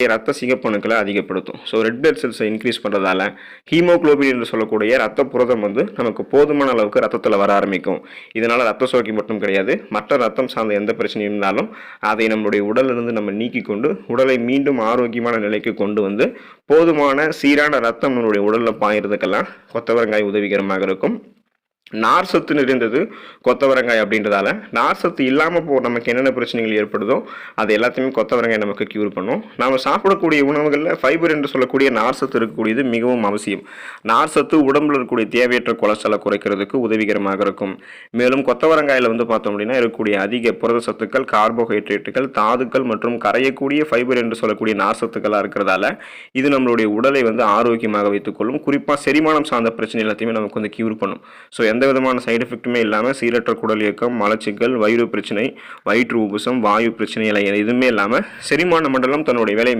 ரத்த சிகப்பணுக்களை அதிகப்படுத்தும். So red blood செல்ஸை increase பண்ணுறதால ஹீமோகுளோபின் என்று சொல்லக்கூடிய ரத்த புரதம் வந்து நமக்கு போதுமான அளவுக்கு ரத்தத்தில் வர ஆரம்பிக்கும். இதனால் ரத்த சோகை மட்டும் கிடையாது, மற்ற ரத்தம் சார்ந்த எந்த பிரச்சனையும் இருந்தாலும் அதை நம்மளுடைய உடலிலிருந்து நம்ம நீக்கி கொண்டு உடலை மீண்டும் ஆரோக்கியமான நிலைக்கு கொண்டு வந்து போதுமான சீரான ரத்தம் நம்மளுடைய உடலில் பாயிறதுக்கெல்லாம் கொத்தவரங்காய் உதவிகரமாக இருக்கும். நார் சத்து நிறைந்தது கொத்தவரங்காய் அப்படின்றதால நார் சத்து இல்லாமல் நமக்கு என்னென்ன பிரச்சனைகள் ஏற்படுதோ அது எல்லாத்தையுமே கொத்தவரங்காய் நமக்கு க்யூர் பண்ணும். நாம் சாப்பிடக்கூடிய உணவுகளில் ஃபைபர் என்று சொல்லக்கூடிய நார் சத்து இருக்கக்கூடியது மிகவும் அவசியம். நார் சத்து உடம்பில் இருக்கக்கூடிய தேவையற்ற கொலஸ்ட்ராலை குறைக்கிறதுக்கு உதவிகரமாக இருக்கும். மேலும் கொத்தவரங்காயில் வந்து பார்த்தோம் அப்படின்னா இருக்கக்கூடிய அதிக புரத சத்துக்கள், கார்போஹைட்ரேட்டுகள், தாதுக்கள் மற்றும் கரையக்கூடிய ஃபைபர் என்று சொல்லக்கூடிய நார் சத்துக்களாக இருக்கிறதால இது நம்மளுடைய உடலை வந்து ஆரோக்கியமாக வைத்துக்கொள்ளும். குறிப்பாக செரிமானம் சார்ந்த பிரச்சனை எல்லாத்தையுமே நமக்கு வந்து க்யூர் பண்ணும். ஸோ எந்த விதமான சைடு எஃபெக்ட்டுமே இல்லாமல் சீரற்ற குடல் இயக்கம், மலச்சிக்கல், வயிறு பிரச்சனை, வயிற்று உபசம், வாயு பிரச்சனை எதுவுமே இல்லாமல் செரிமான மண்டலம் தன்னுடைய வேலையை